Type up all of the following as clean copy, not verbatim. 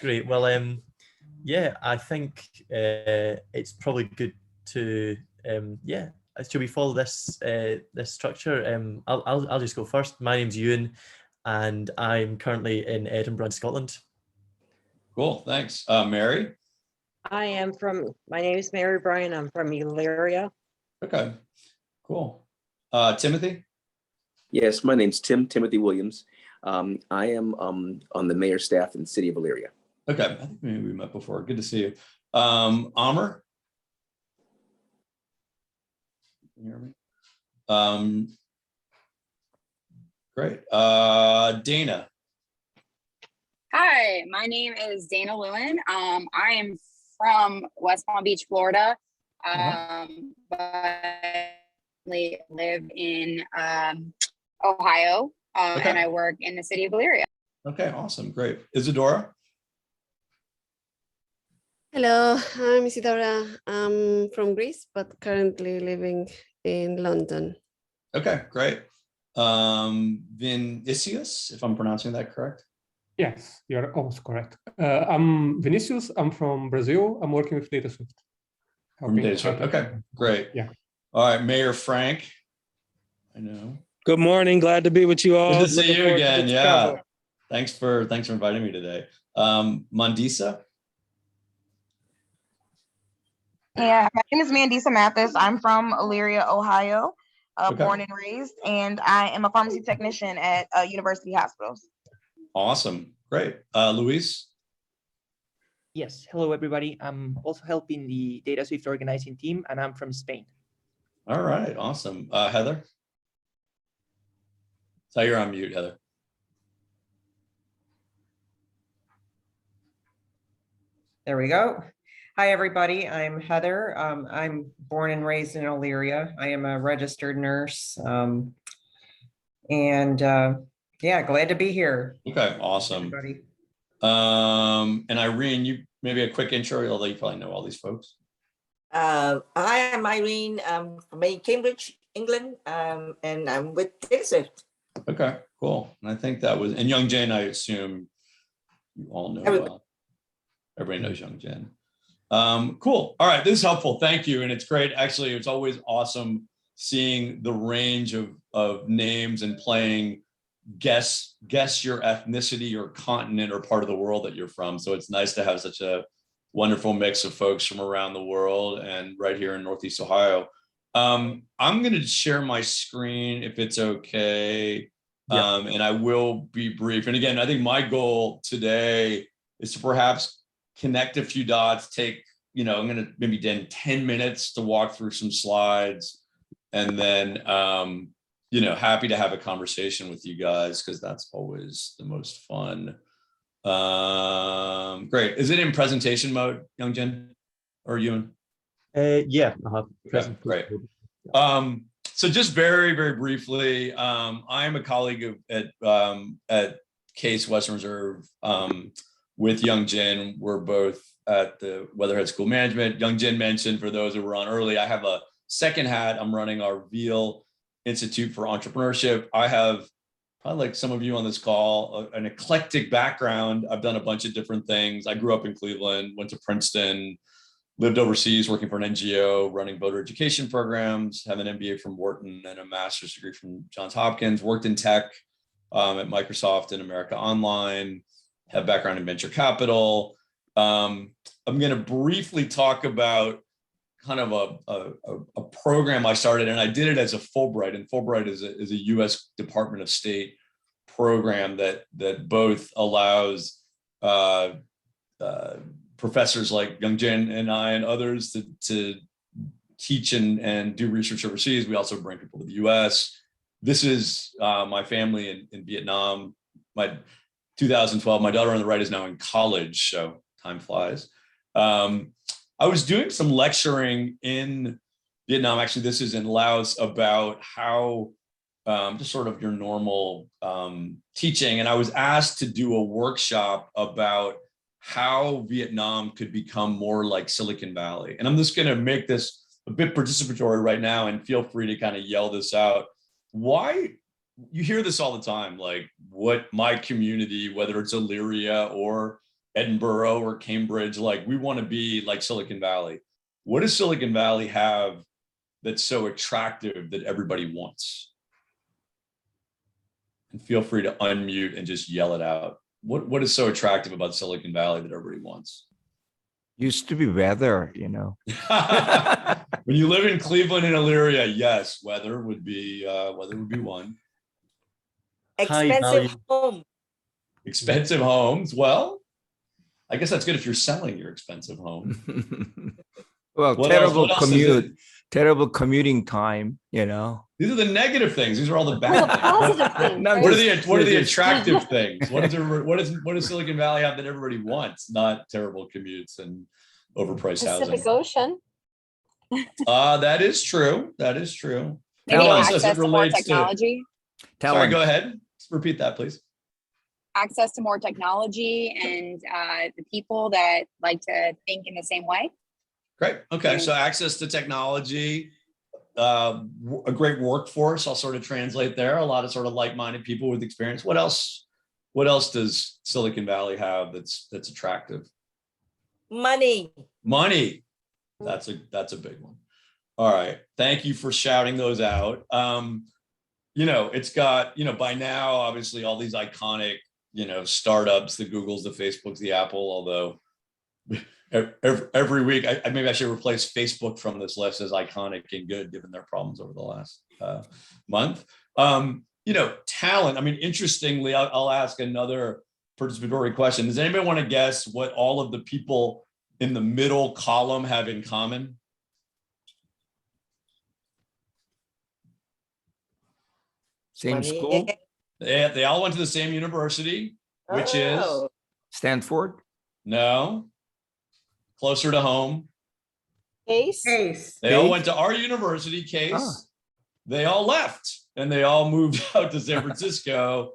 Great. Well, yeah, I think it's probably good to yeah. Should we follow this this structure? I'll just go first. My name's Ewan, and I'm currently in Edinburgh, Scotland. Cool. Thanks, Mary. My name is Mary Bryan. I'm from Elyria. Okay. Cool. Timothy. Yes, my name's Timothy Williams. I am on the mayor's staff in the city of Elyria. Okay, I think maybe we met before. Good to see you. Amr. Can you hear me? Great. Dana. Hi, my name is Dana Lewin. I am from West Palm Beach, Florida, but I live in Ohio, and I work in the city of Elyria. Okay, awesome, great. Isadora. Hello, I'm Isidora. I'm from Greece, but currently living in London. Okay, great. Vinicius, if I'm pronouncing that correct. Yes, you're almost correct. I'm Vinicius. I'm from Brazil. I'm working with DataSwift. From DataSwift. Okay, great. Yeah. All right, Mayor Frank. I know. Good morning. Glad to be with you all. Good to see you again. Yeah. Thanks for inviting me today. Mandisa. Yeah, my name is Mandisa Mathis. I'm from Elyria, Ohio, born and raised, and I am a pharmacy technician at University Hospitals. Awesome, great. Luis? Yes, hello everybody. I'm also helping the DataSwift organizing team, and I'm from Spain. All right, awesome. Heather? So you're on mute, Heather. There we go. Hi, everybody. I'm Heather. I'm born and raised in Elyria. I am a registered nurse. Yeah, glad to be here. Okay, awesome. And Irene, you maybe a quick intro, although you probably know all these folks. I am Irene from Cambridge, England, and I'm with DataSwift. Okay, cool. And I think that was, and Young Jen, I assume you all know well. Everybody knows Young Jen. Cool. All right, this is helpful. Thank you. And it's great. Actually, it's always awesome seeing the range of names and playing guess your ethnicity or continent or part of the world that you're from. So it's nice to have such a wonderful mix of folks from around the world and right here in Northeast Ohio. I'm going to share my screen if it's okay. Yeah. And I will be brief. And again, I think my goal today is to perhaps connect a few dots, take, I'm going to maybe 10 minutes to walk through some slides, and then, happy to have a conversation with you guys because that's always the most fun. Great. Is it in presentation mode, Young Jen or Ewan? Yeah. Okay, great. So just very, very briefly, I am a colleague at Case Western Reserve with Young Jen. We're both at the Weatherhead School of Management. Young Jen mentioned, for those who were on early, I have a second hat. I'm running our Veale Institute for Entrepreneurship. I have, probably like some of you on this call, an eclectic background. I've done a bunch of different things. I grew up in Cleveland, went to Princeton, lived overseas working for an NGO, running voter education programs, have an MBA from Wharton and a master's degree from Johns Hopkins, worked in tech at Microsoft and America Online, have background in venture capital. I'm going to briefly talk about kind of a program I started, and I did it as a Fulbright, and Fulbright is a U.S. Department of State program that both allows professors like Young Jen and I and others to teach and do research overseas. We also bring people to the U.S. This is my family in Vietnam. 2012, my daughter on the right is now in college, so time flies. I was doing some lecturing in Vietnam. Actually, this is in Laos, about how just sort of your normal teaching. And I was asked to do a workshop about how Vietnam could become more like Silicon Valley. And I'm just going to make this a bit participatory right now, and feel free to kind of yell this out. Why you hear this all the time, like what my community, whether it's Elyria or Edinburgh or Cambridge, like we want to be like Silicon Valley. What does Silicon Valley have that's so attractive that everybody wants? And feel free to unmute and just yell it out. What is so attractive about Silicon Valley that everybody wants? Used to be weather, you know. When you live in Cleveland and Elyria, yes, weather would be one. Expensive home. Expensive homes. Well, I guess that's good if you're selling your expensive home. Well, What terrible else is commute, terrible commuting time, you know. These are the negative things. These are all the bad things. Positive thing. What are the attractive things? What does Silicon Valley have that everybody wants? Not terrible commutes and overpriced Pacific housing. Ocean. That is true. That is true. Maybe What else does access it to more relate to? technology. Sorry, go ahead. Repeat that, please. Access to more technology and the people that like to think in the same way. Great. Okay. So access to technology, a great workforce. I'll sort of translate there. A lot of sort of like-minded people with experience. What else? What else does Silicon Valley have that's attractive? Money. Money. That's a big one. All right. Thank you for shouting those out. You know, it's got, you know, by now, obviously all these iconic, you know, startups, the Googles, the Facebooks, the Apple, although every week, maybe I should replace Facebook from this list as iconic and good, given their problems over the last month. You know, talent. I mean, interestingly, I'll ask another participatory question. Does anybody want to guess what all of the people in the middle column have in common? Same school? They all went to the same university, which is Stanford? No. Closer to home. Case. They all went to our university, Case. They all left and they all moved out to San Francisco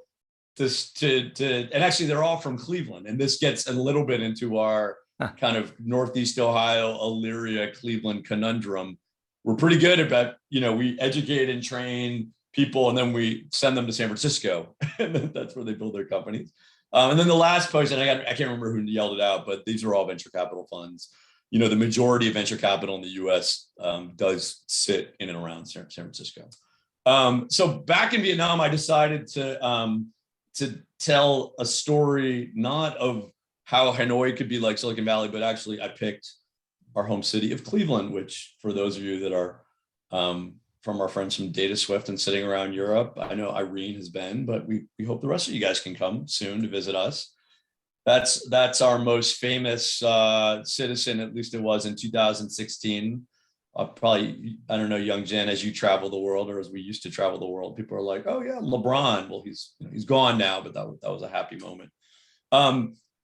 and actually they're all from Cleveland. And this gets a little bit into our kind of Northeast Ohio, Elyria, Cleveland conundrum. We're pretty good about, you know, we educate and train people and then we send them to San Francisco and that's where they build their companies. And then the last post, and I can't remember who yelled it out, but these are all venture capital funds. You know, the majority of venture capital in the US does sit in and around San Francisco. So back in Vietnam, I decided to tell a story, not of how Hanoi could be like Silicon Valley, but actually I picked our home city of Cleveland, which for those of you that are from our friends from Data Swift and sitting around Europe, I know Irene has been, but we hope the rest of you guys can come soon to visit us. That's our most famous citizen, at least it was in 2016. Probably, I don't know, young Jen, as you travel the world or as we used to travel the world, people are like, oh yeah, LeBron. Well, he's gone now, but that was a happy moment.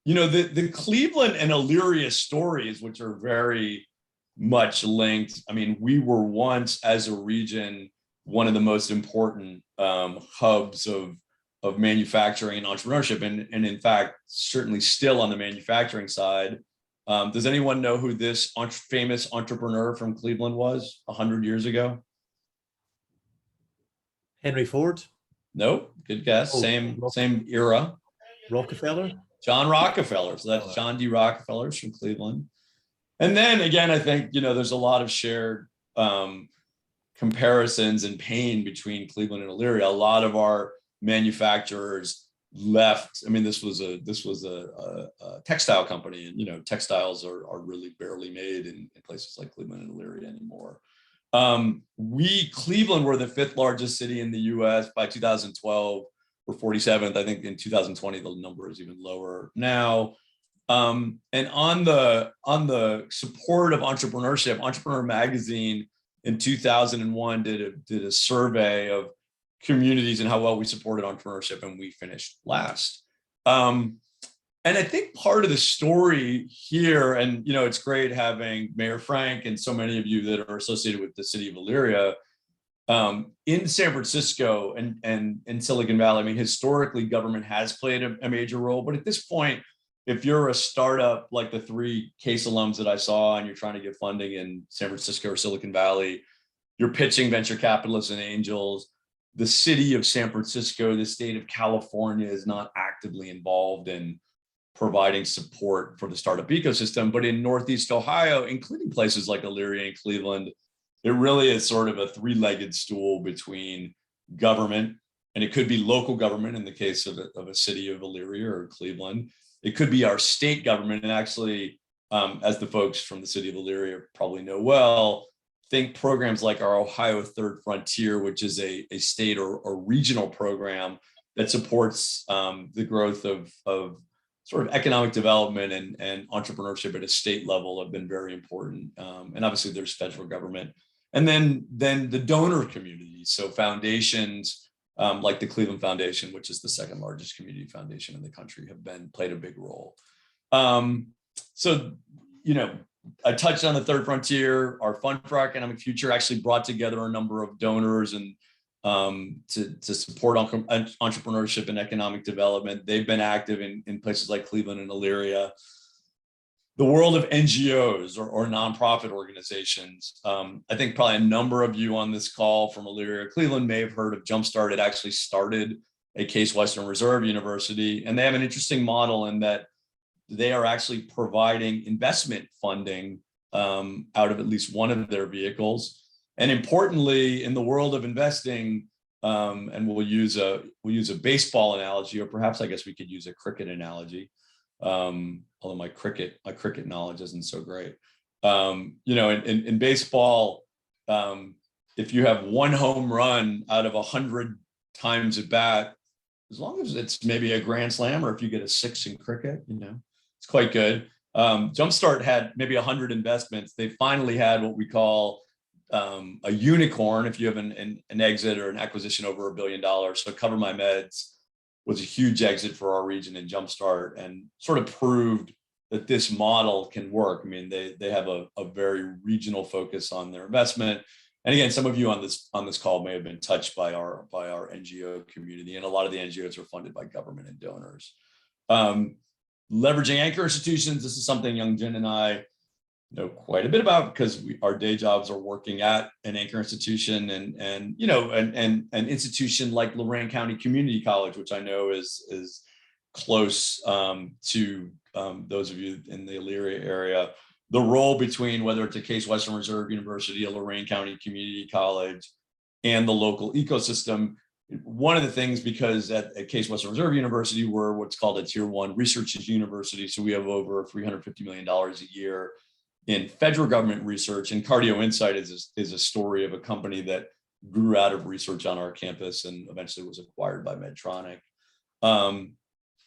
You know, the Cleveland and Elyria stories, which are very much linked. I mean, we were once as a region, one of the most important hubs of manufacturing and entrepreneurship. And in fact, certainly still on the manufacturing side. Does anyone know who this famous entrepreneur from Cleveland was 100 years ago? Henry Ford? Nope. Good guess. Same era. Rockefeller? John Rockefeller. So that's John D. Rockefeller's from Cleveland. And then again, I think, you know, there's a lot of shared comparisons and pain between Cleveland and Elyria. A lot of our manufacturers left. I mean, this was a textile company, and you know, textiles are really barely made in places like Cleveland and Elyria anymore. Cleveland were the 5th largest city in the US by 2012. We're 47th. I think in 2020 the number is even lower now. And on the support of entrepreneurship, Entrepreneur Magazine in 2001 did a survey of communities and how well we supported entrepreneurship, and we finished last. And I think part of the story here, and you know, it's great having Mayor Frank and so many of you that are associated with the city of Elyria in San Francisco and in Silicon Valley. I mean, historically, government has played a major role, but at this point, if you're a startup like the 3 Case alums that I saw and you're trying to get funding in San Francisco or Silicon Valley, you're pitching venture capitalists and angels. the city of San Francisco, the state of California is not actively involved in providing support for the startup ecosystem. But in Northeast Ohio, including places like Elyria and Cleveland, it really is sort of a three-legged stool between government, and it could be local government in the case of a city of Elyria or Cleveland. It could be our state government. And actually, as the folks from the city of Elyria probably know well, think programs like our Ohio Third Frontier, which is a state or regional program that supports the growth of sort of economic development and entrepreneurship at a state level have been very important. And obviously there's federal government. And then the donor community. So foundations like the Cleveland Foundation, which is the second largest community foundation in the country, have played a big role. So, I touched on the Third Frontier. Our Fund for Economic Future actually brought together a number of donors and to support entrepreneurship and economic development. They've been active in places like Cleveland and Elyria. The world of NGOs or nonprofit organizations. I think probably a number of you on this call from Elyria, Cleveland may have heard of Jumpstart. It actually started at Case Western Reserve University, and they have an interesting model in that they are actually providing investment funding out of at least one of their vehicles. And importantly, in the world of investing, and we'll use a baseball analogy, or perhaps I guess we could use a cricket analogy, although my cricket knowledge isn't so great. In baseball, if you have one home run out of 100 times at bat, as long as it's maybe a grand slam, or if you get a 6 in cricket, it's quite good. Jumpstart had maybe 100 investments. They finally had what we call a unicorn, if you have an exit or an acquisition over $1 billion. So Cover My Meds was a huge exit for our region in Jumpstart, and sort of proved that this model can work. I mean, they have a very regional focus on their investment. And again, some of you on this call may have been touched by our NGO community, and a lot of the NGOs are funded by government and donors. Leveraging anchor institutions. This is something Young Jin and I know quite a bit about, because our day jobs are working at an anchor institution, and an institution like Lorain County Community College, which I know is close to those of you in the Elyria area. The role between whether it's a Case Western Reserve University, a Lorain County Community College, and the local ecosystem. One of the things, because at Case Western Reserve University, we're what's called a Tier 1 research university. So we have over $350 million a year in federal government research. And Cardio Insight is a story of a company that grew out of research on our campus and eventually was acquired by Medtronic.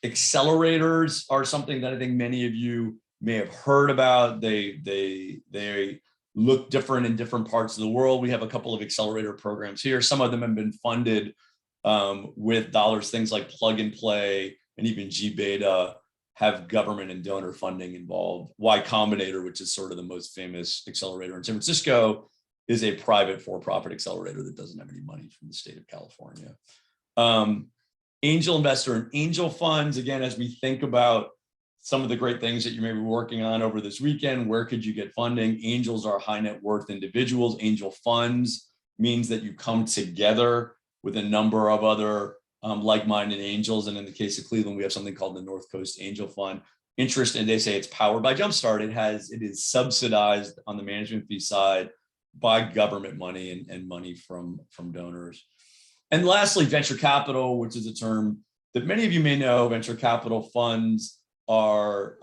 Accelerators are something that I think many of you may have heard about. They look different in different parts of the world. We have a couple of accelerator programs here. Some of them have been funded with dollars. Things like Plug and Play and even G-Beta have government and donor funding involved. Y Combinator, which is sort of the most famous accelerator in San Francisco, is a private for-profit accelerator that doesn't have any money from the state of California. Angel investor and angel funds. Again, as we think about some of the great things that you may be working on over this weekend, where could you get funding? Angels are high net worth individuals. Angel funds means that you come together with a number of other like-minded angels. And in the case of Cleveland, we have something called the North Coast Angel Fund. Interest, and they say it's powered by Jumpstart. It is subsidized on the management fee side by government money and money from donors. And lastly, venture capital, which is a term that many of you may know. Venture capital funds are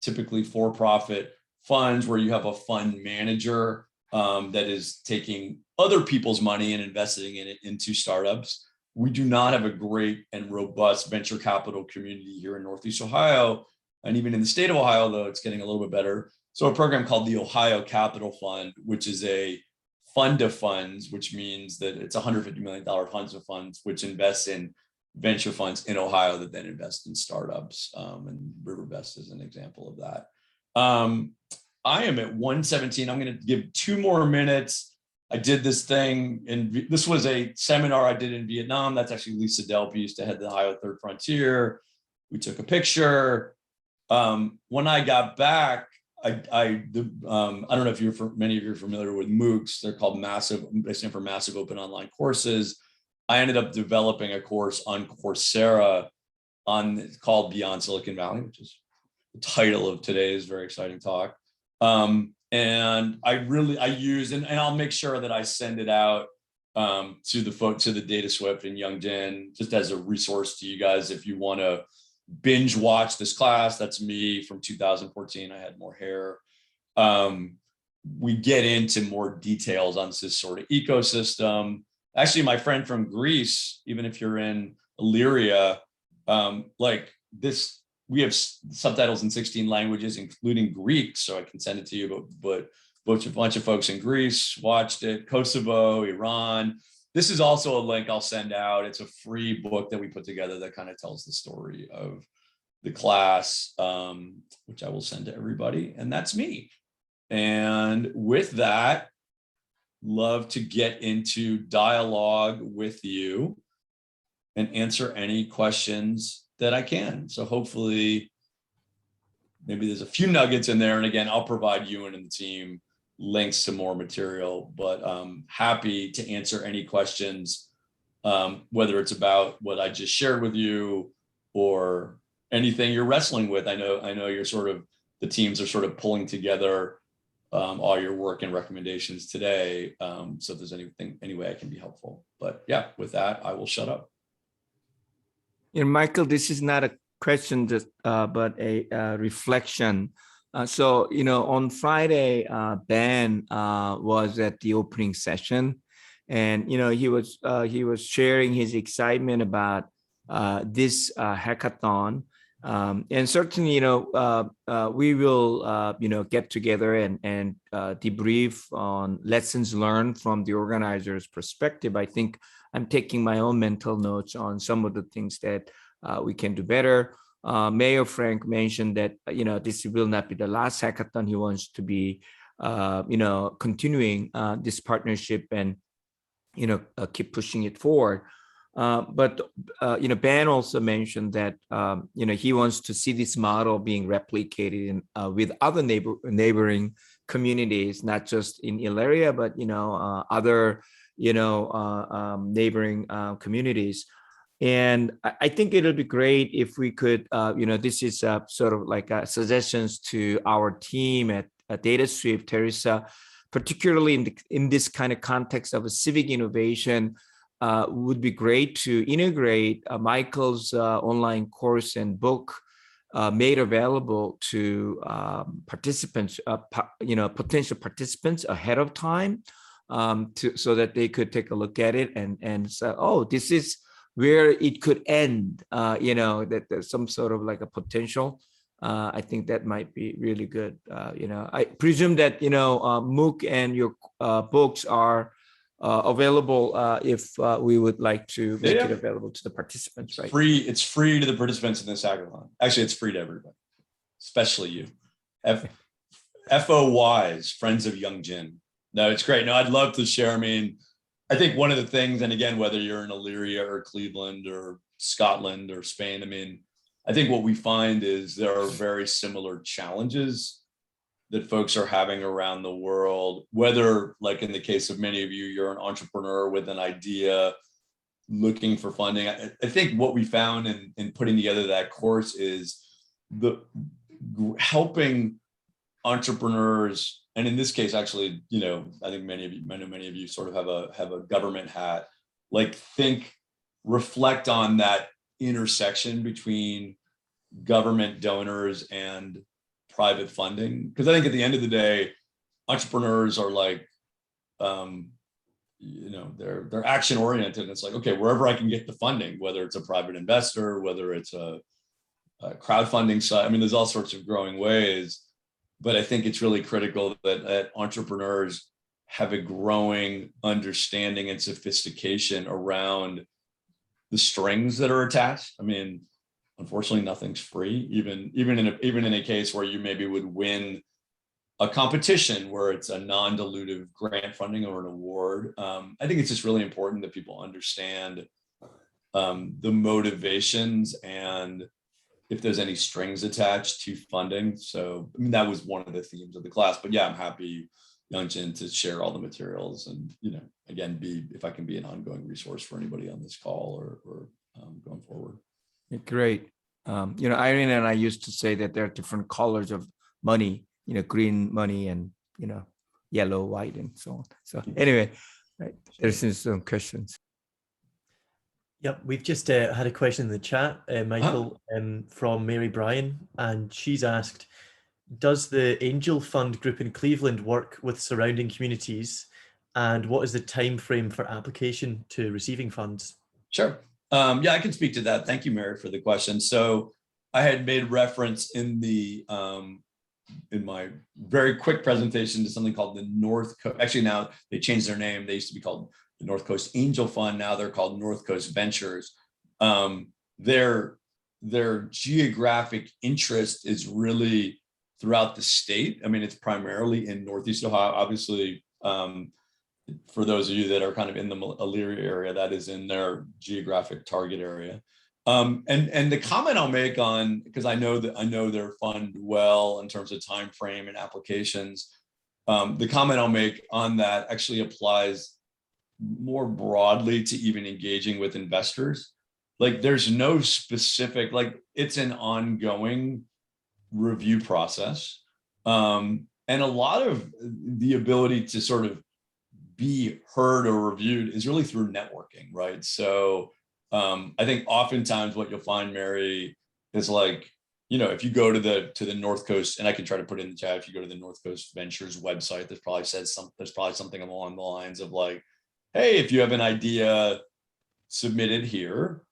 typically for-profit funds where you have a fund manager that is taking other people's money and investing in it into startups. We do not have a great and robust venture capital community here in Northeast Ohio, and even in the state of Ohio, though it's getting a little bit better. So a program called the Ohio Capital Fund, which is a fund of funds, which means that it's $150 million funds of funds, which invests in venture funds in Ohio that then invest in startups. And Riverbest is an example of that. I am at 1:17. I'm going to give 2 more minutes. I did this thing, and this was a seminar I did in Vietnam. That's actually Lisa Delpy used to head the Ohio Third Frontier. We took a picture. When I got back, I don't know if many of you are familiar with MOOCs. They're called they stand for Massive Open Online Courses. I ended up developing a course on Coursera called Beyond Silicon Valley, which is the title of today's very exciting talk. And I use, and I'll make sure that I send it out to the Data Swift and Young Jin, just as a resource to you guys if you want to binge watch this class. That's me from 2014. I had more hair. We get into more details on this sort of ecosystem. Actually, my friend from Greece, even if you're in Elyria, like this, we have subtitles in 16 languages, including Greek, so I can send it to you, but a bunch of folks in Greece watched it, Kosovo, Iran. This is also a link I'll send out. It's a free book that we put together that kind of tells the story of the class, which I will send to everybody, and that's me. And with that, love to get into dialogue with you and answer any questions that I can. So hopefully, maybe there's a few nuggets in there. And again, I'll provide you and the team links to more material, but happy to answer any questions, whether it's about what I just shared with you or anything you're wrestling with. I know you're the teams are sort of pulling together all your work and recommendations today. So if there's any way I can be helpful, but yeah, with that, I will shut up. Michael, this is not a question, just but a reflection. So, on Friday, Ben was at the opening session, and he was sharing his excitement about this hackathon. And certainly, we will, get together and debrief on lessons learned from the organizer's perspective. I think I'm taking my own mental notes on some of the things that we can do better. Mayor Frank mentioned that, this will not be the last hackathon. He wants to be, continuing this partnership and, keep pushing it forward. But Ben also mentioned that, he wants to see this model being replicated with other neighboring communities, not just in Elyria, but, other, neighboring communities. And I think it'll be great if we could, this is sort of like suggestions to our team at Data Swift, Teresa, particularly in this kind of context of a civic innovation. Would be great to integrate Michael's online course and book made available to participants, potential participants ahead of time, so that they could take a look at it and say, oh, this is where it could end, that there's some sort of like a potential. I think that might be really good. I presume that, MOOC and your books are available if we would like to make it available to the participants, right? It's free to the participants in this hackathon. Actually, it's free to everybody, especially you. FOYs, Friends of Young Jin. No, it's great. No, I'd love to share. I mean, I think one of the things, and again, whether you're in Elyria or Cleveland or Scotland or Spain, I mean, I think what we find is there are very similar challenges that folks are having around the world, whether, like in the case of many of you, you're an entrepreneur with an idea looking for funding. I think what we found in putting together that course is helping entrepreneurs, and in this case, actually, I think many of you sort of have a government hat, like reflect on that intersection between government donors and private funding. Because I think at the end of the day, entrepreneurs are like, they're action oriented. It's like, okay, wherever I can get the funding, whether it's a private investor, whether it's a crowdfunding site. I mean, there's all sorts of growing ways. But I think it's really critical that entrepreneurs have a growing understanding and sophistication around the strings that are attached. I mean, unfortunately, nothing's free. Even in a case where you maybe would win a competition where it's a non-dilutive grant funding or an award. I think it's just really important that people understand the motivations and if there's any strings attached to funding. So, I mean, that was one of the themes of the class, but yeah, I'm happy Youngjin to share all the materials and, again, if I can be an ongoing resource for anybody on this call or going forward. Great. Irene and I used to say that there are different colors of money, green money and, yellow, white, and so on. So anyway, right, there's some questions. Yep, we've just had a question in the chat, Michael, from Mary Bryan, and she's asked, does the Angel Fund group in Cleveland work with surrounding communities, and what is the time frame for application to receiving funds? Sure. Yeah, I can speak to that. Thank you, Mary, for the question. So I had made reference in my very quick presentation to something called the North Coast. Actually, now they changed their name. They used to be called the North Coast Angel Fund. Now they're called North Coast Ventures. Their geographic interest is really throughout the state. I mean, it's primarily in Northeast Ohio. Obviously, for those of you that are kind of in the Elyria area, that is in their geographic target area. And the comment I'll make on, because I know their fund well in terms of time frame and applications, the comment I'll make on that actually applies more broadly to even engaging with investors. Like, there's no specific, like, it's an ongoing review process. And a lot of the ability to sort of be heard or reviewed is really through networking, right? So I think oftentimes what you'll find, Mary, is like, if you go to the North Coast, and I can try to put it in the chat, if you go to the North Coast Ventures website, there's probably something along the lines of like, hey, if you have an idea, submit it here.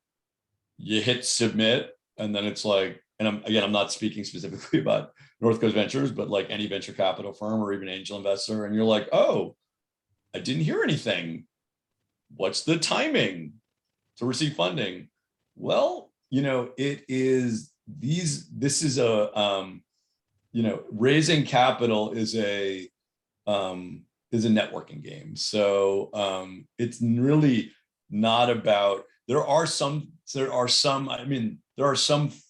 You hit submit, and then it's like, and I'm not speaking specifically about North Coast Ventures, but like any venture capital firm or even angel investor, and you're like, oh, I didn't hear anything. What's the timing to receive funding? Well, raising capital is a networking game. So it's really not about, there are some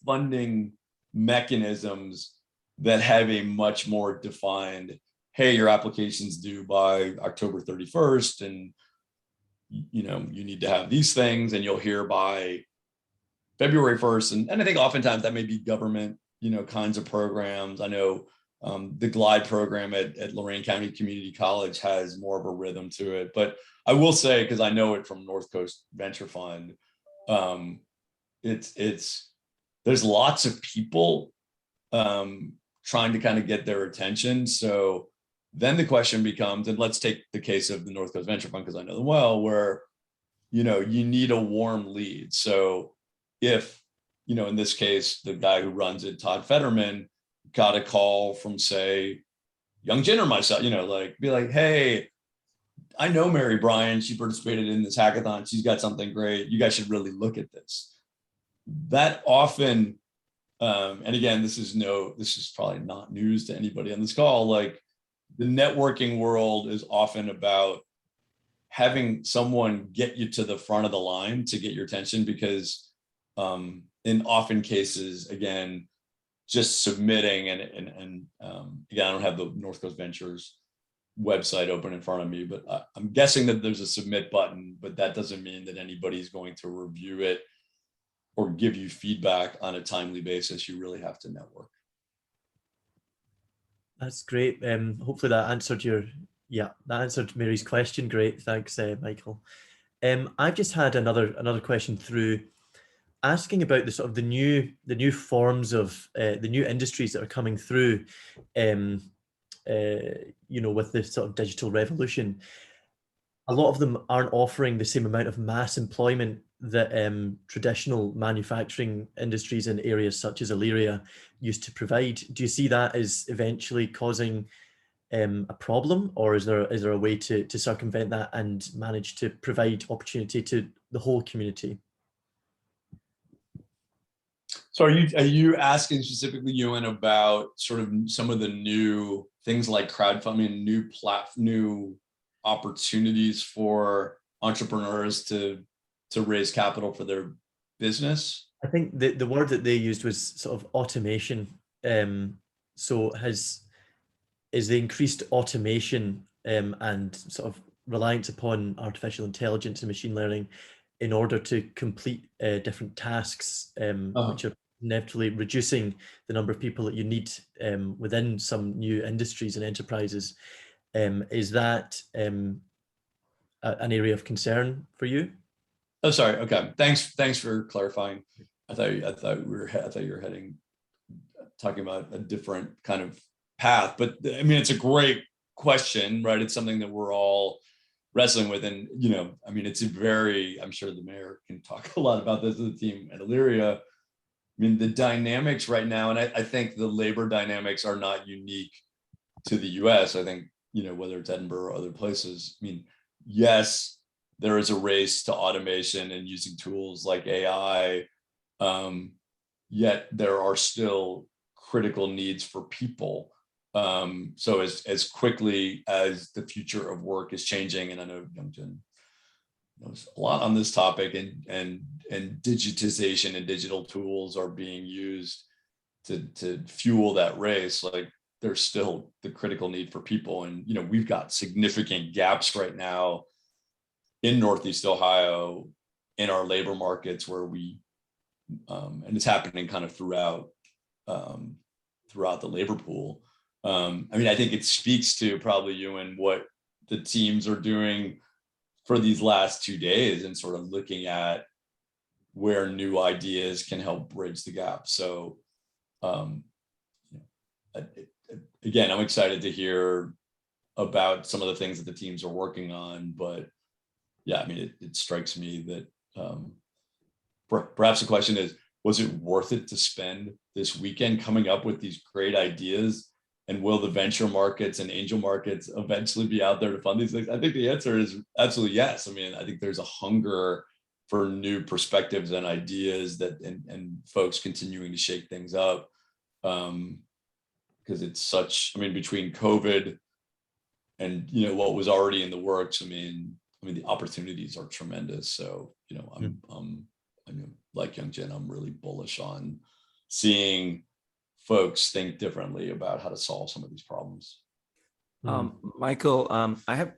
funding mechanisms that have a much more defined, hey, your application's due by October 31st, and you need to have these things, and you'll hear by February 1st. And I think oftentimes that may be government, kinds of programs. I know the GLIDE program at Lorain County Community College has more of a rhythm to it. But I will say, because I know it from North Coast Venture Fund, there's lots of people trying to kind of get their attention. So then the question becomes, and let's take the case of the North Coast Venture Fund, because I know them well, where, you need a warm lead. So if, in this case, the guy who runs it, Todd Fetterman, got a call from, say, Youngjin or myself, be like, hey, I know Mary Bryan, she participated in this hackathon. She's got something great. You guys should really look at this. That often, and again, this is probably not news to anybody on this call. Like, the networking world is often about having someone get you to the front of the line to get your attention, because in often cases, again, just submitting and again, I don't have the North Coast Ventures website open in front of me, but I'm guessing that there's a submit button, but that doesn't mean that anybody's going to review it or give you feedback on a timely basis. You really have to network. That's great. Hopefully that answered Mary's question. Great, thanks, Michael. I've just had another question through, asking about the sort of the new forms of the new industries that are coming through, with the sort of digital revolution. A lot of them aren't offering the same amount of mass employment that traditional manufacturing industries in areas such as Elyria used to provide. Do you see that as eventually causing a problem, or is there a way to circumvent that and manage to provide opportunity to the whole community? So are you asking specifically, Ewan, about sort of some of the new things like crowdfunding, new opportunities for entrepreneurs to raise capital for their business? I think the word that they used was sort of automation. So is the increased automation and sort of reliance upon artificial intelligence and machine learning in order to complete different tasks, which are inevitably reducing the number of people that you need within some new industries and enterprises. Is that an area of concern for you? Oh, sorry. Okay. Thanks for clarifying. I thought you were talking about a different kind of path, but I mean, it's a great question, right? It's something that we're all wrestling with, and I mean, I'm sure the mayor can talk a lot about this with the team at Elyria. I mean, the dynamics right now, and I think the labor dynamics are not unique to the US. I think, whether it's Edinburgh or other places, I mean, yes, there is a race to automation and using tools like AI, yet there are still critical needs for people. So as quickly as the future of work is changing, and I know Youngjan knows a lot on this topic, and digitization and digital tools are being used to fuel that race, like there's still the critical need for people. And we've got significant gaps right now in Northeast Ohio in our labor markets where we and it's happening kind of throughout the labor pool. I mean, I think it speaks to probably you and what the teams are doing for these last 2 days and sort of looking at where new ideas can help bridge the gap. So again, I'm excited to hear about some of the things that the teams are working on, but yeah, I mean, it strikes me that perhaps the question is, was it worth it to spend this weekend coming up with these great ideas? And will the venture markets and angel markets eventually be out there to fund these things? I think the answer is absolutely yes. I mean, I think there's a hunger for new perspectives and ideas and folks continuing to shake things up. Because it's such, I mean, between COVID and, what was already in the works, I mean, the opportunities are tremendous. So, I'm like Youngjan, I'm really bullish on seeing folks think differently about how to solve some of these problems. Michael, I have,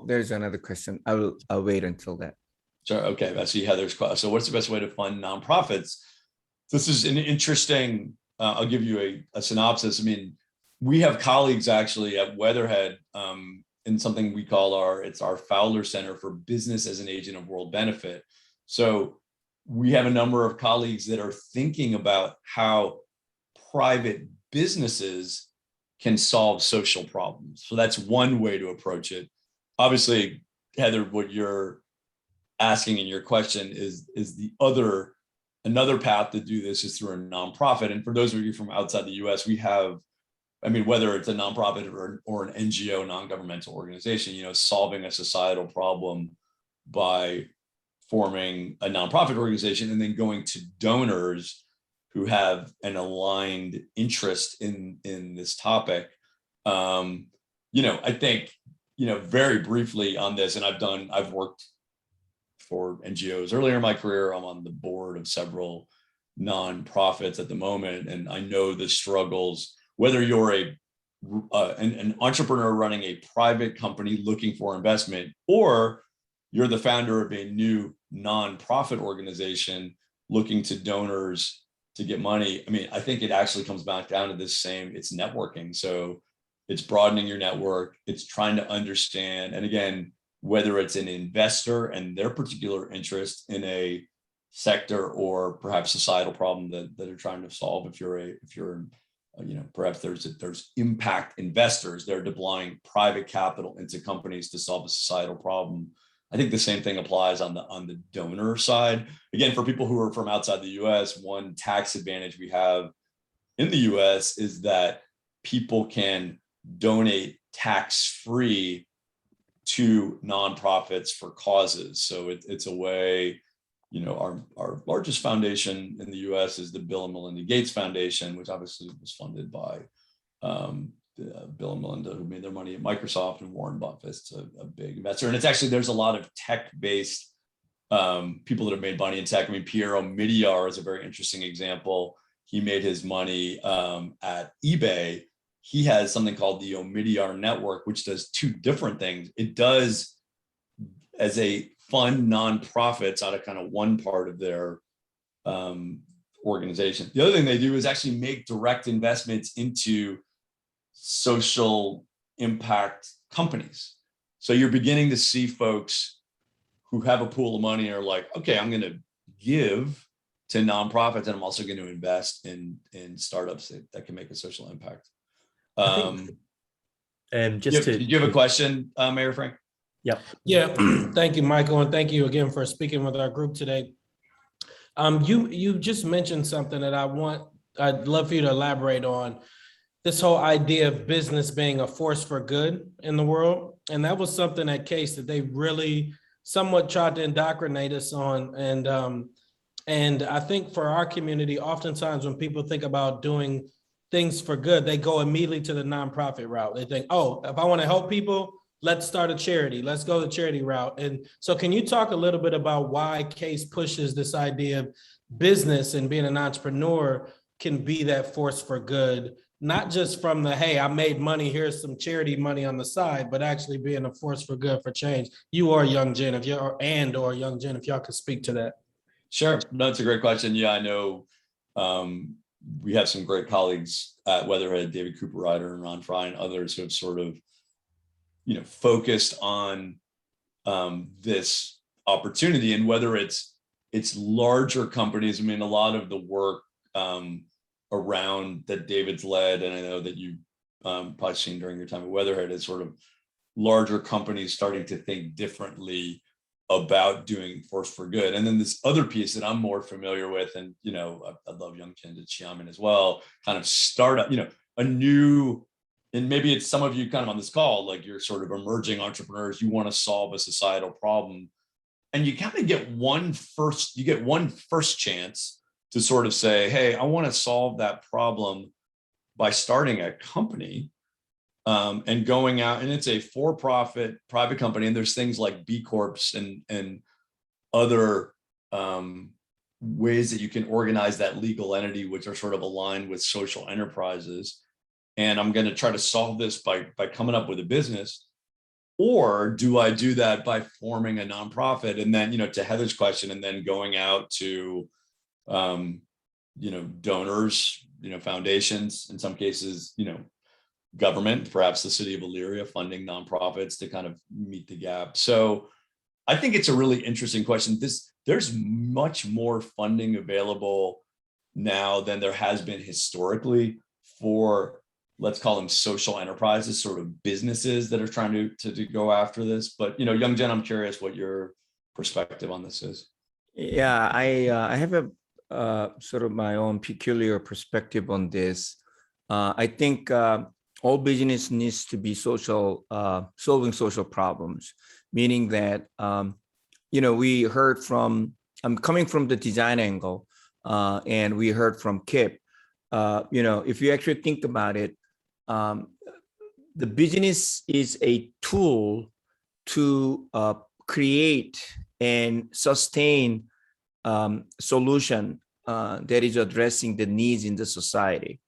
there's another question. I'll wait until that. Sure. Okay. I see Heather's question. So what's the best way to fund nonprofits? This is an interesting, I'll give you a synopsis. I mean, we have colleagues actually at Weatherhead in something we call our Fowler Center for Business as an Agent of World Benefit. So we have a number of colleagues that are thinking about how private businesses can solve social problems. So that's one way to approach it. Obviously, Heather, what you're asking in your question is another path to do this is through a nonprofit. And for those of you from outside the US, we have, I mean, whether it's a nonprofit or an NGO, non-governmental organization, solving a societal problem by forming a nonprofit organization and then going to donors who have an aligned interest in this topic. I think, very briefly on this, and I've worked for NGOs earlier in my career. I'm on the board of several nonprofits at the moment, and I know the struggles, whether you're an entrepreneur running a private company looking for investment, or you're the founder of a new nonprofit organization looking to donors to get money. I mean, I think it actually comes back down to this same, it's networking. So it's broadening your network. It's trying to understand, and again, whether it's an investor and their particular interest in a sector or perhaps societal problem that they're trying to solve. If you're perhaps there's impact investors, they're deploying private capital into companies to solve a societal problem. I think the same thing applies on the donor side. Again, for people who are from outside the US, one tax advantage we have in the US is that people can donate tax-free to nonprofits for causes. So it's a way, our largest foundation in the US is the Bill and Melinda Gates Foundation, which obviously was funded by Bill and Melinda, who made their money at Microsoft, and Warren Buffett's a big investor. And it's actually, there's a lot of tech-based people that have made money in tech. I mean, Piero Midiar is a very interesting example. He made his money at eBay he has something called the Omidyar Network, which does two different things. It does as a fund nonprofits out of kind of one part of their organization. The other thing they do is actually make direct investments into social impact companies. So you're beginning to see folks who have a pool of money and are like, okay, I'm going to give to nonprofits, and I'm also going to invest in startups that can make a social impact. Did you have a question, Mayor Frank? Yep. Yeah. Thank you, Michael, and thank you again for speaking with our group today. You just mentioned something that I'd love for you to elaborate on. This whole idea of business being a force for good in the world, and that was something at Case that they really somewhat tried to indoctrinate us on. And I think for our community, oftentimes when people think about doing things for good, they go immediately to the nonprofit route. They think, oh, if I want to help people, let's start a charity. Let's go the charity route. And so can you talk a little bit about why Case pushes this idea of business and being an entrepreneur can be that force for good, not just from the, hey, I made money, here's some charity money on the side, but actually being a force for good for change. You or Young Gen, if y'all could speak to that. Sure. No, it's a great question. Yeah, I know we have some great colleagues at Weatherhead, David Cooper Ryder and Ron Fry and others who have sort of, focused on this opportunity, and whether it's larger companies. I mean, a lot of the work around that David's led, and I know that you probably seen during your time at Weatherhead, is sort of larger companies starting to think differently about doing force for good. And then this other piece that I'm more familiar with, and I'd love Young Gen to chime in as well, kind of startup, a new, and maybe it's some of you kind of on this call, like you're sort of emerging entrepreneurs, you want to solve a societal problem, and you kind of get one first chance to sort of say, hey, I want to solve that problem by starting a company and going out, and it's a for-profit private company, and there's things like B Corps and other ways that you can organize that legal entity, which are sort of aligned with social enterprises. And I'm going to try to solve this by coming up with a business. Or do I do that by forming a nonprofit? And then, to Heather's question, and then going out to, donors, foundations, in some cases, government, perhaps the city of Elyria, funding nonprofits to kind of meet the gap. So I think it's a really interesting question. There's much more funding available now than there has been historically for, let's call them social enterprises, sort of businesses that are trying to go after this. But, Young Gen, I'm curious what your perspective on this is. Yeah, I have a sort of my own peculiar perspective on this. I think all business needs to be social, solving social problems, meaning that, we heard from, I'm coming from the design angle, and we heard from Kip, if you actually think about it, the business is a tool to create and sustain solution that is addressing the needs in the society.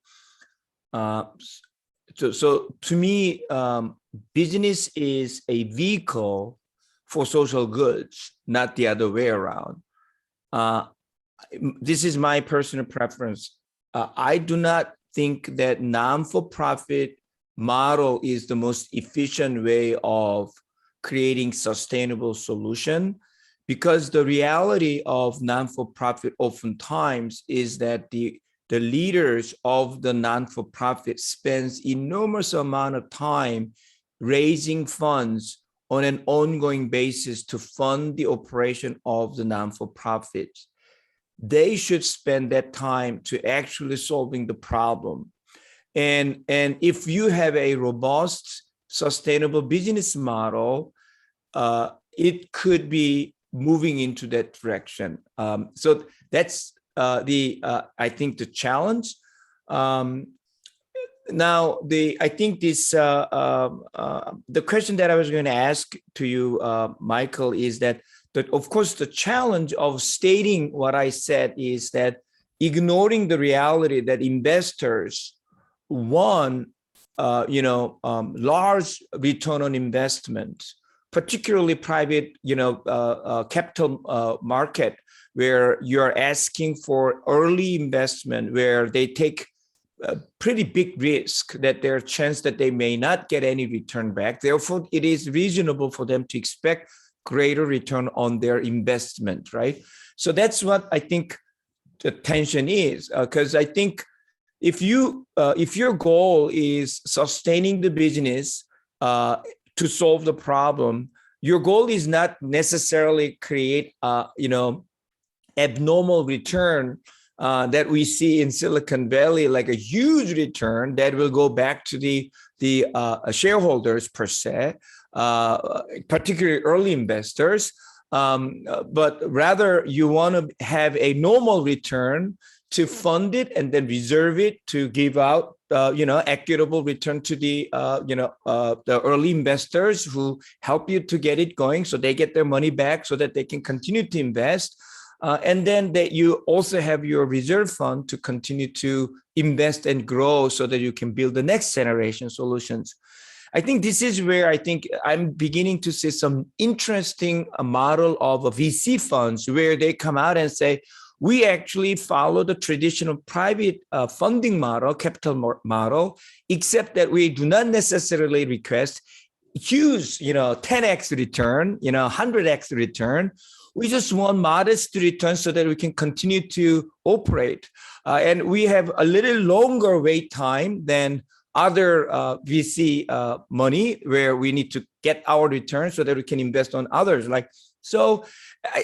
So to me, business is a vehicle for social goods, not the other way around. This is my personal preference. I do not think that non-for-profit model is the most efficient way of creating sustainable solution, because the reality of non-for-profit oftentimes is that the leaders of the non-for-profit spends enormous amount of time raising funds on an ongoing basis to fund the operation of the non-for-profit. They should spend that time to actually solving the problem. And if you have a robust, sustainable business model, it could be moving into that direction. So that's I think the challenge. Now, I think this the question that I was going to ask to you, Michael, is that of course the challenge of stating what I said is that ignoring the reality that investors, one, large return on investment, particularly private, capital market, where you're asking for early investment, where they take a pretty big risk that there's a chance that they may not get any return back. Therefore, it is reasonable for them to expect greater return on their investment, right? So that's what I think the tension is, because I think if your goal is sustaining the business to solve the problem, your goal is not necessarily create abnormal return that we see in Silicon Valley, like a huge return that will go back to the shareholders per se, particularly early investors. But rather you want to have a normal return to fund it and then reserve it to give out, equitable return to the early investors who help you to get it going, so they get their money back so that they can continue to invest. And then that you also have your reserve fund to continue to invest and grow so that you can build the next generation solutions. I think this is where I think I'm beginning to see some interesting model of VC funds where they come out and say, we actually follow the traditional private funding model, capital model, except that we do not necessarily request huge, 10x return, 100x return. We just want modest returns so that we can continue to operate. And we have a little longer wait time than other VC money, where we need to get our return so that we can invest on others. So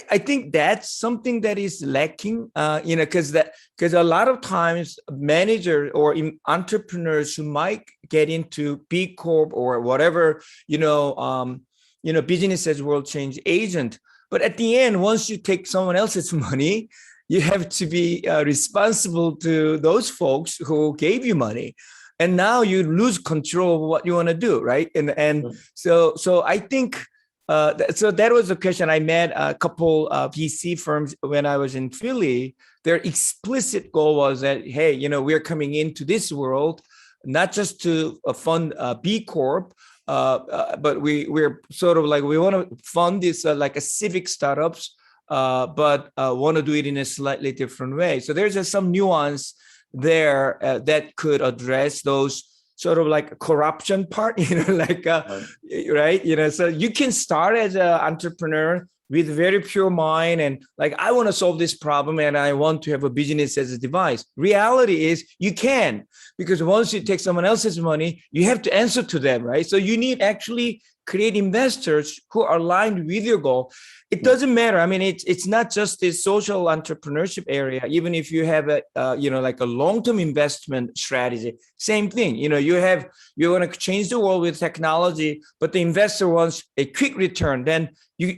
I think that's something that is lacking, because a lot of times managers or entrepreneurs who might get into B Corp or whatever, business as world change agent. But at the end, once you take someone else's money, you have to be responsible to those folks who gave you money. And now you lose control of what you want to do, right? And so I think, so that was the question. I met a couple of VC firms when I was in Philly. Their explicit goal was that, hey, we're coming into this world, not just to fund B Corp, but we're sort of like, we want to fund this like a civic startups, but want to do it in a slightly different way. So there's just some nuance there that could address those sort of like corruption part, right? So you can start as an entrepreneur with a very pure mind and like, I want to solve this problem and I want to have a business as a device. Reality is you can, because once you take someone else's money, you have to answer to them, right? So you need actually create investors who are aligned with your goal. It doesn't matter. I mean, it's not just the social entrepreneurship area. Even if you have a, like a long-term investment strategy, same thing. You want to change the world with technology, but the investor wants a quick return. Then you're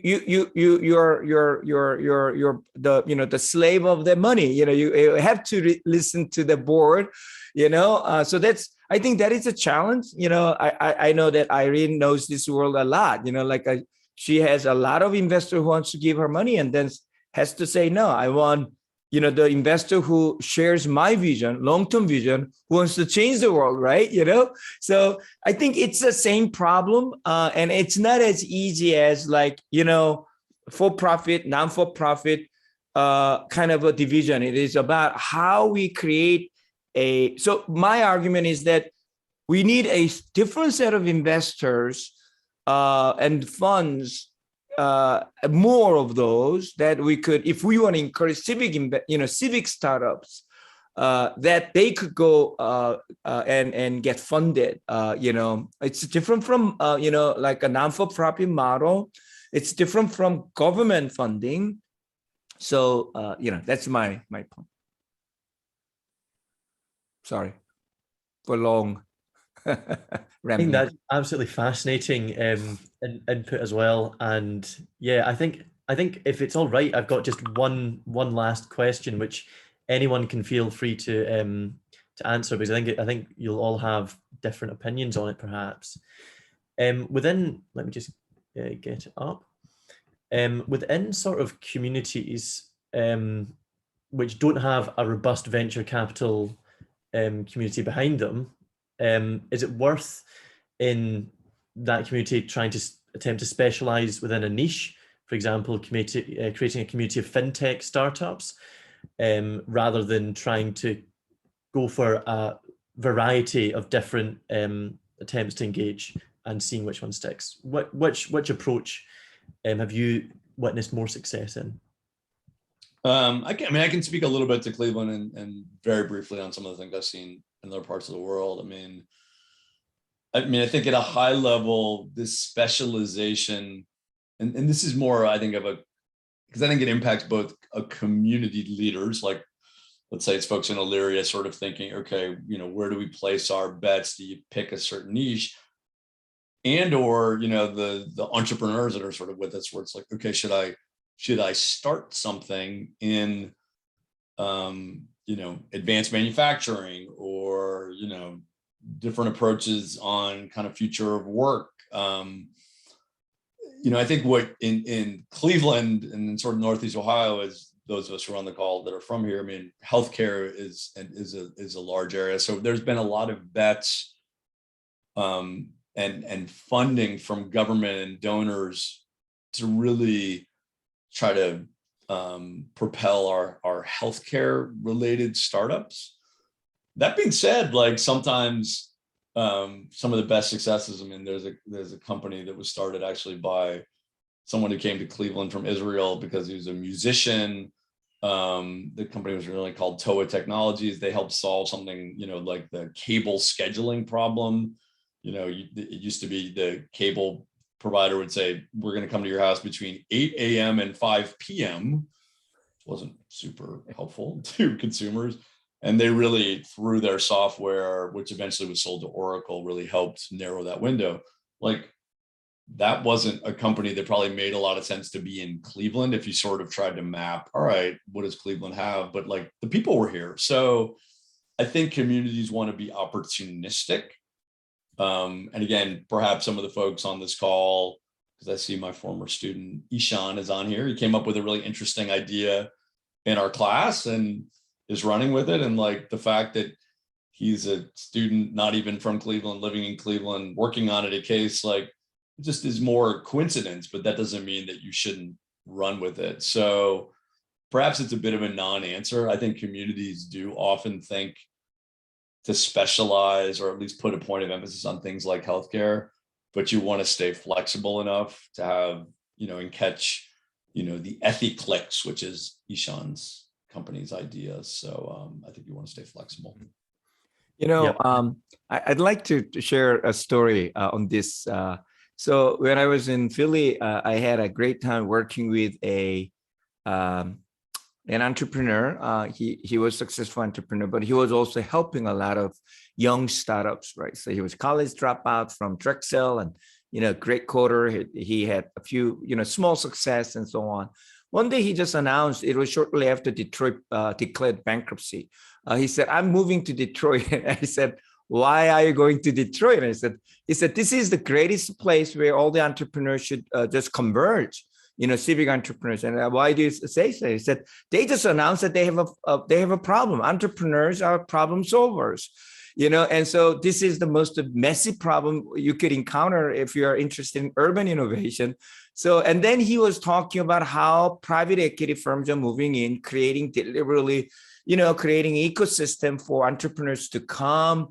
the slave of the money. You have to listen to the board. So I think that is a challenge. I know that Irene knows this world a lot. She has a lot of investor who wants to give her money and then has to say, no, I want, the investor who shares my vision, long-term vision, who wants to change the world, right? So I think it's the same problem. And it's not as easy as for-profit, non-for-profit kind of a division. It is about how we create so my argument is that we need a different set of investors and funds, more of those that we could, if we want to encourage civic startups, that they could go and get funded. It's different from like a non-for-profit model. It's different from government funding. So that's my point. Sorry for long. I think that's absolutely fascinating input as well. And yeah, I think if it's all right, I've got just one last question, which anyone can feel free to answer, because I think you'll all have different opinions on it, perhaps. Let me just get it up. Within sort of communities which don't have a robust venture capital community behind them, is it worth in that community trying to attempt to specialize within a niche? For example, creating a community of fintech startups, rather than trying to go for a variety of different attempts to engage and seeing which one sticks. Which approach have you witnessed more success in? I can speak a little bit to Cleveland and very briefly on some of the things I've seen in other parts of the world. I think at a high level, this specialization, and this is more, I think, because I think it impacts both a community leaders, like let's say it's folks in Elyria sort of thinking, okay, where do we place our bets? Do you pick a certain niche? And or, the entrepreneurs that are sort of with us, where it's like, okay, should I start something in, advanced manufacturing or, different approaches on kind of future of work. I think what in Cleveland and in sort of Northeast Ohio, as those of us who are on the call that are from here, healthcare is a large area. So there's been a lot of bets and funding from government and donors to really try to propel our healthcare related startups. That being said, like sometimes some of the best successes, there's a company that was started actually by someone who came to Cleveland from Israel because he was a musician. The company was really called Toa Technologies. They helped solve something, like the cable scheduling problem. It used to be the cable provider would say, we're going to come to your house between 8 a.m. and 5 p.m. It wasn't super helpful to consumers. And they really, through their software, which eventually was sold to Oracle, really helped narrow that window. Like, that wasn't a company that probably made a lot of sense to be in Cleveland if you sort of tried to map, all right, what does Cleveland have? But like the people were here. So I think communities want to be opportunistic. And again, perhaps some of the folks on this call, because I see my former student Ishan is on here. He came up with a really interesting idea in our class and is running with it. And like the fact that he's a student, not even from Cleveland, living in Cleveland, working on it, a case, like it just is more coincidence, but that doesn't mean that you shouldn't run with it. So perhaps it's a bit of a non-answer. I think communities do often think to specialize or at least put a point of emphasis on things like healthcare, but you want to stay flexible enough to have, and catch, the Ethiclicks, which is Ishan's company's idea. So I think you want to stay flexible. I'd like to share a story on this. So when I was in Philly, I had a great time working with an entrepreneur. He was a successful entrepreneur, but he was also helping a lot of young startups, right? So he was college dropout from Drexel and, great coder. He had a few, small success and so on. One day he just announced, it was shortly after Detroit declared bankruptcy. He said, I'm moving to Detroit. And I said, why are you going to Detroit? And he said, this is the greatest place where all the entrepreneurs should just converge, civic entrepreneurs. And why do you say so? He said, they just announced that they have a problem. Entrepreneurs are problem solvers, and so this is the most messy problem you could encounter if you are interested in urban innovation. So, and then he was talking about how private equity firms are moving in, creating deliberately, creating ecosystem for entrepreneurs to come,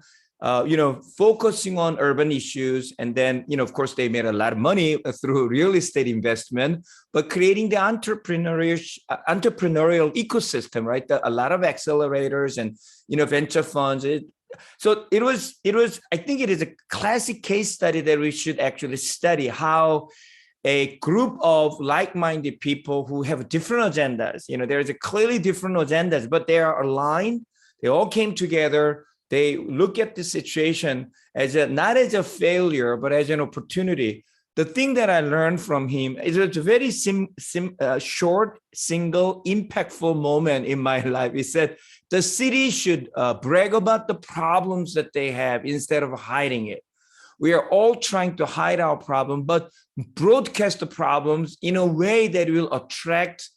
focusing on urban issues. And then, of course, they made a lot of money through real estate investment, but creating the entrepreneurial ecosystem, right? A lot of accelerators and, venture funds. So it was, I think it is a classic case study that we should actually study how a group of like-minded people who have different agendas, there's a clearly different agendas, but they are aligned. They all came together. They look at the situation as not as a failure, but as an opportunity. The thing that I learned from him is it's a very short, single, impactful moment in my life. He said, the city should brag about the problems that they have instead of hiding it. We are all trying to hide our problem, but broadcast the problems in a way that will attract,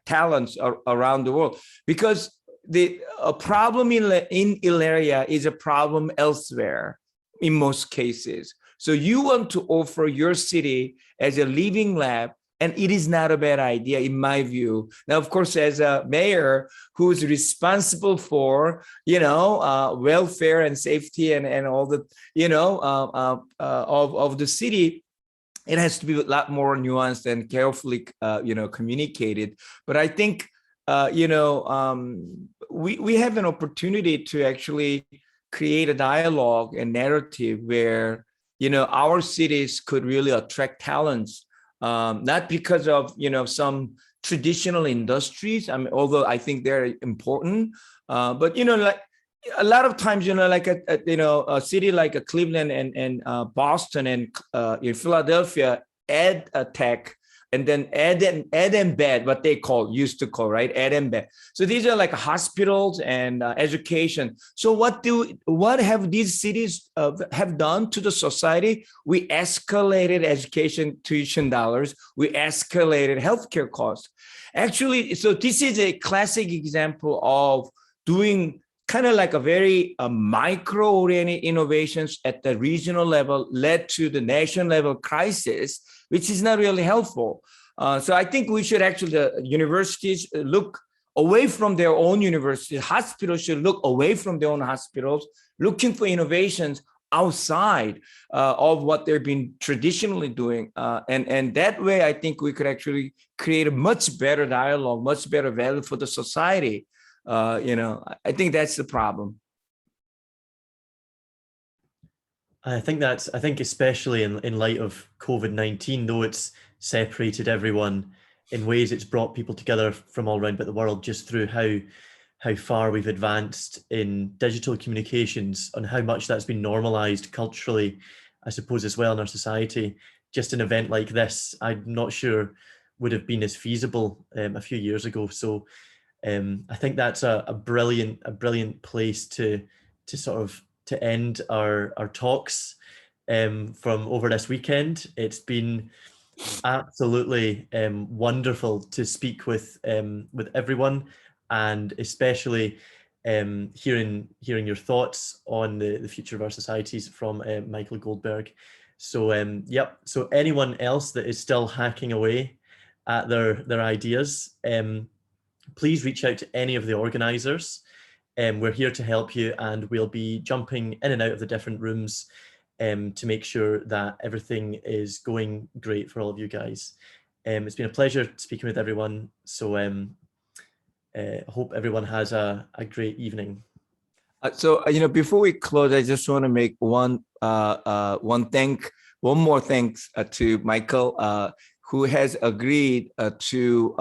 talents around the world. Because a problem in Elyria is a problem elsewhere in most cases. So you want to offer your city as a living lab, and it is not a bad idea in my view. Now, of course, as a mayor who's responsible for, welfare and safety and all the, of the city, it has to be a lot more nuanced and carefully, communicated. But I think, we have an opportunity to actually create a dialogue and narrative where, our cities could really attract talents, not because of, some traditional industries. I mean, although I think they're important, but, like a lot of times, like a city like a Cleveland and Boston and in Philadelphia, ed tech, and then ed and bed, what they used to call, right? Ed and bed. So these are like hospitals and education. So what have these cities have done to the society? We escalated education tuition dollars. We escalated healthcare costs. Actually, so this is a classic example of doing kind of like a very micro-oriented innovations at the regional level led to the national level crisis, which is not really helpful. So I think we should actually, the universities look away from their own universities. Hospitals should look away from their own hospitals, looking for innovations outside of what they've been traditionally doing. And that way, I think we could actually create a much better dialogue, much better value for the society. I think that's the problem. I think especially in light of COVID-19, though it's separated everyone in ways, it's brought people together from all around the world just through how far we've advanced in digital communications and how much that's been normalized culturally, I suppose, as well in our society. Just an event like this, I'm not sure would have been as feasible a few years ago. So I think that's a brilliant place to sort of to end our talks from over this weekend. It's been absolutely wonderful to speak with everyone, and especially hearing your thoughts on the future of our societies from Michael Goldberg. So yep. So anyone else that is still hacking away at their ideas, please reach out to any of the organizers. We're here to help you, and we'll be jumping in and out of the different rooms to make sure that everything is going great for all of you guys. It's been a pleasure speaking with everyone. So hope everyone has a great evening. So before we close, I just want to make one more thanks to Michael, who has agreed to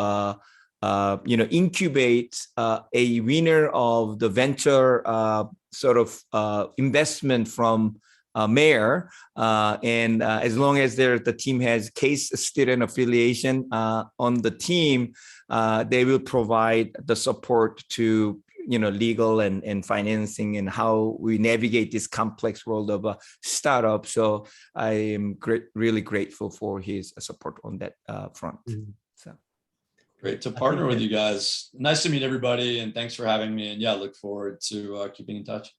incubate a winner of the venture investment from mayor, and as long as the team has case student affiliation on the team, they will provide the support to legal and financing and how we navigate this complex world of a startup. So I am really grateful for his support on that front. Mm-hmm. So great to partner with you guys. Nice to meet everybody, and thanks for having me. And yeah, look forward to keeping in touch.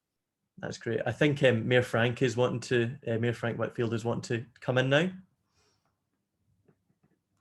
That's great. I think Mayor Frank Whitfield is wanting to come in now.